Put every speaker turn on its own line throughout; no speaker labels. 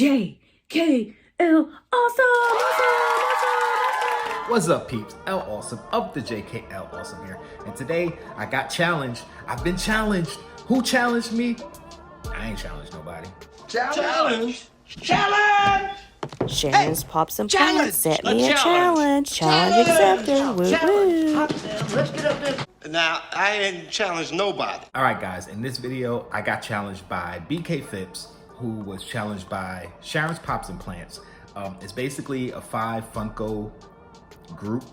JKL awesome.
What's up, peeps? L Awesome of the JKL Awesome here. And today I got challenged. I've been challenged. Who challenged me? I ain't challenged nobody.
Challenge!
Sharon's Pops and Plants set me a challenge. Challenge accepted. Woo woo.
Let's get up there. Now, I ain't challenged nobody.
All right, guys. In this video, I got challenged by BK Phipps, who was challenged by Sharon's Pops and Plants. It's basically a 5 Funko group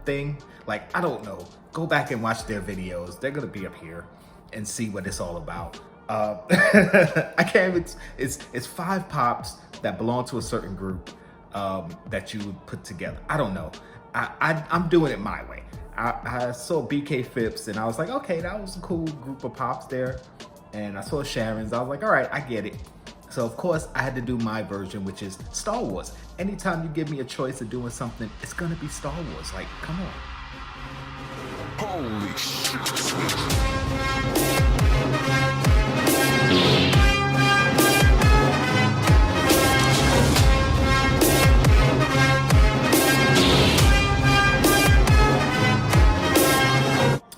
thing. Like, I don't know. Go back and watch their videos. They're gonna be up here and see what it's all about. I can't even, it's 5 pops that belong to a certain group that you would put together. I don't know. I'm doing it my way. I saw BK Phipps and I was like, okay, that was a cool group of pops there. And I saw Sharon's. I was like, all right, I get it. So of course I had to do my version, which is Star Wars. Anytime you give me a choice of doing something, it's gonna be Star Wars. Like, come on.
Holy shit.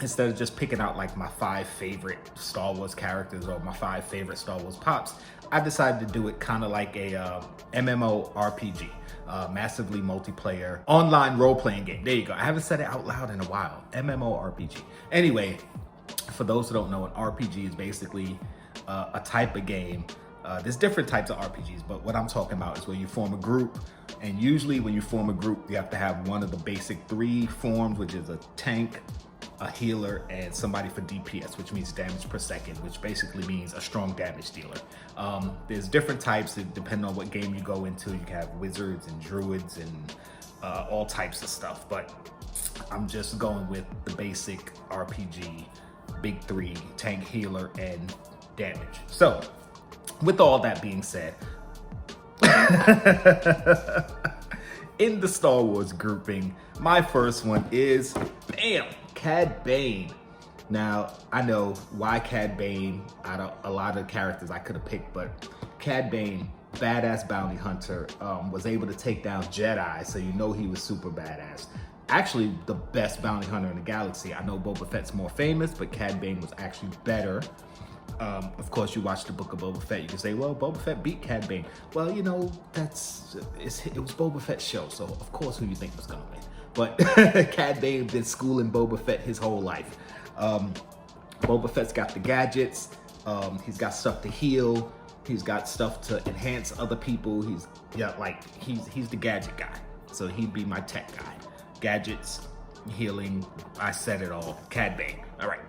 Instead of just picking out like my 5 favorite Star Wars characters or my 5 favorite Star Wars pops, I decided to do it kind of like a MMORPG, massively multiplayer online role-playing game. There you go. I haven't said it out loud in a while. MMORPG. Anyway, for those who don't know, an RPG is basically a type of game. There's different types of RPGs, but what I'm talking about is where you form a group, and usually when you form a group, you have to have one of the basic 3 forms, which is a tank, a healer, and somebody for DPS, which means damage per second, which basically means a strong damage dealer. There's different types depending on what game you go into. You can have wizards and druids and all types of stuff, but I'm just going with the basic RPG, big 3, tank, healer, and damage. So with all that being said, in the Star Wars grouping, my first one is, bam, Cad Bane. Now, I know why Cad Bane out of a lot of characters I could have picked, but Cad Bane, badass bounty hunter, was able to take down Jedi, so you know he was super badass. Actually, the best bounty hunter in the galaxy. I know Boba Fett's more famous, but Cad Bane was actually better. Of course, you watch the book of Boba Fett, you can say, well, Boba Fett beat Cad Bane. Well, you know, it was Boba Fett's show, so of course who you think was gonna win. But Cad Bane been schooling Boba Fett his whole life. Boba Fett's got the gadgets, he's got stuff to heal, he's got stuff to enhance other people, he's the gadget guy. So he'd be my tech guy. Gadgets, healing, I said it all. Cad Bane, all right.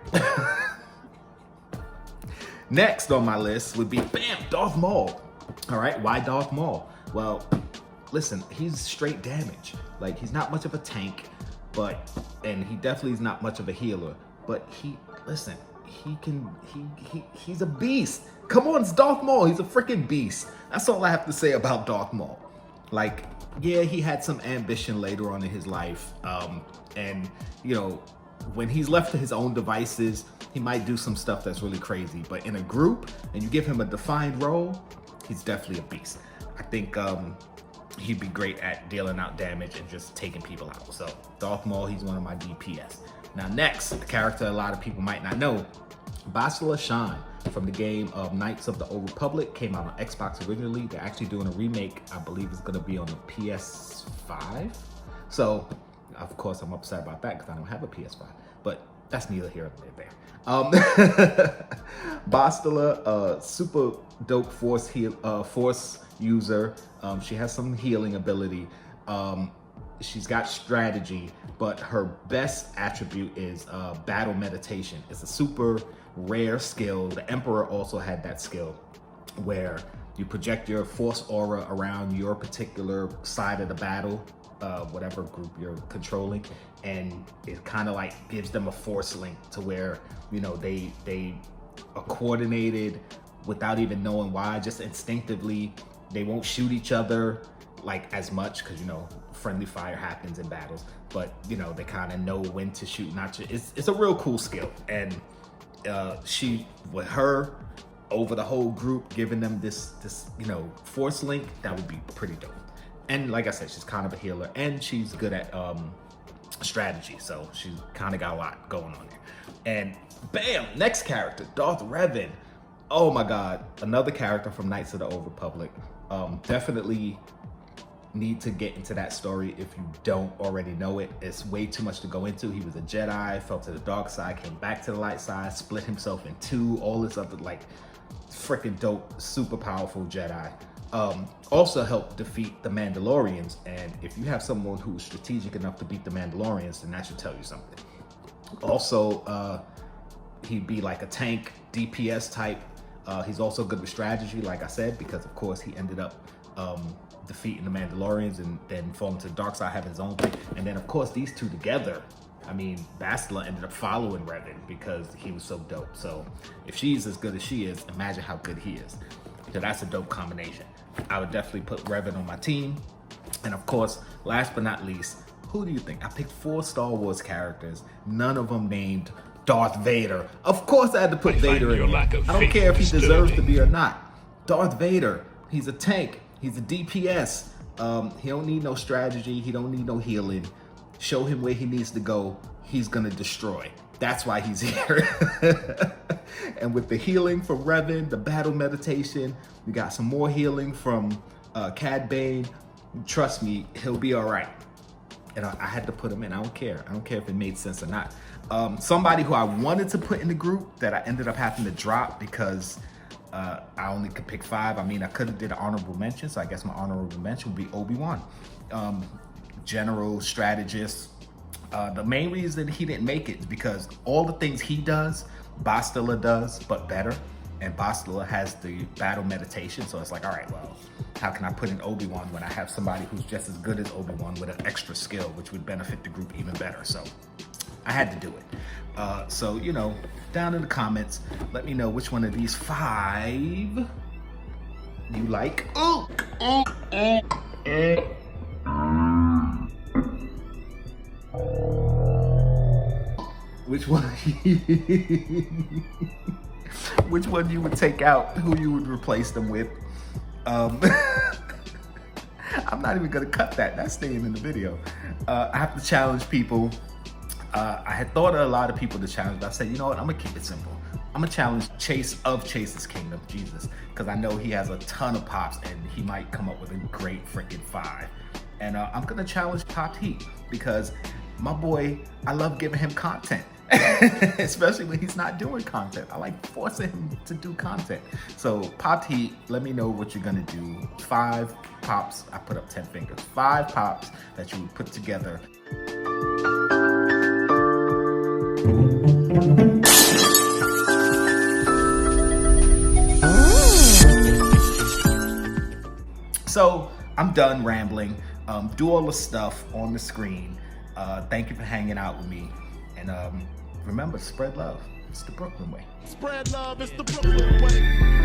Next on my list would be, bam, Darth Maul. All right, why Darth Maul? Well, listen, he's straight damage. Like, he's not much of a tank, and he definitely is not much of a healer, but he's a beast. Come on, it's Darth Maul, he's a freaking beast. That's all I have to say about Darth Maul. Like, yeah, he had some ambition later on in his life, and, you know, when he's left to his own devices, he might do some stuff that's really crazy, but in a group, and you give him a defined role, he's definitely a beast. I think he'd be great at dealing out damage and just taking people out. So Darth Maul, he's one of my DPS. Now next, the character a lot of people might not know, Bastila Shan from the game of Knights of the Old Republic, came out on Xbox originally. They're actually doing a remake. I believe it's gonna be on the PS5. So of course I'm upset about that because I don't have a PS5, but that's neither here nor there. Bastila, super dope force user. She has some healing ability. She's got strategy, but her best attribute is battle meditation. It's a super rare skill. The Emperor also had that skill where you project your force aura around your particular side of the battle, whatever group you're controlling, and it kind of like gives them a force link to where, you know, they are coordinated without even knowing why, just instinctively. They won't shoot each other like as much because, you know, friendly fire happens in battles, but you know, they kind of know when to shoot, not to. It's a real cool skill, and with her over the whole group, giving them this you know, force link, that would be pretty dope. And like I said, she's kind of a healer, and she's good at strategy, so she's kind of got a lot going on there. And bam, next character, Darth Revan. Oh my God, another character from Knights of the Old Republic. Definitely need to get into that story if you don't already know it. It's way too much to go into. He was a Jedi, fell to the dark side, came back to the light side, split himself in two, all this other like freaking dope, super powerful Jedi. Also helped defeat the Mandalorians, and if you have someone who's strategic enough to beat the Mandalorians, then that should tell you something. Also, he'd be like a tank, DPS type. He's also good with strategy, like I said, because of course he ended up defeating the Mandalorians and then falling to the dark side, having his own thing. And then of course these two together, I mean, Bastila ended up following Revan because he was so dope. So if she's as good as she is, imagine how good he is. So that's a dope combination. I would definitely put Revan on my team. And of course, last but not least, who do you think? I picked 4 Star Wars characters, none of them named Darth Vader. Of course I had to put Vader in there. I don't care if he deserves to be or not. Darth Vader, he's a tank, he's a DPS. He don't need no strategy, he don't need no healing. Show him where he needs to go, he's gonna destroy. That's why he's here. And with the healing from Revan, the battle meditation, we got some more healing from Cad Bane. Trust me, he'll be all right. And I had to put him in. I don't care if it made sense or not. Somebody who I wanted to put in the group that I ended up having to drop because I only could pick 5. I mean, I could have did an honorable mention, so I guess my honorable mention would be Obi-Wan. General, strategist. The main reason he didn't make it is because all the things he does, Bastila does, but better. And Bastila has the battle meditation, so it's like, all right, well, how can I put in Obi-Wan when I have somebody who's just as good as Obi-Wan with an extra skill, which would benefit the group even better? So I had to do it. So, you know, down in the comments, let me know which one of these 5 you like. Which one? Which one you would take out, who you would replace them with. I'm not even gonna cut that, that's staying in the video. I have to challenge people. I had thought of a lot of people to challenge, but I said, you know what, I'm gonna keep it simple. I'm gonna challenge Chase of Chase's Kingdom, Jesus, because I know he has a ton of pops and he might come up with a great freaking 5. And I'm gonna challenge Popped Heat because my boy, I love giving him content. Especially when he's not doing content. I like forcing him to do content. So Popped Heat, let me know what you're gonna do. 5 pops, I put up 10 fingers. 5 pops that you would put together. So I'm done rambling. Do all the stuff on the screen. Thank you for hanging out with me. And remember, spread love. It's the Brooklyn way.
Spread love, it's the Brooklyn way.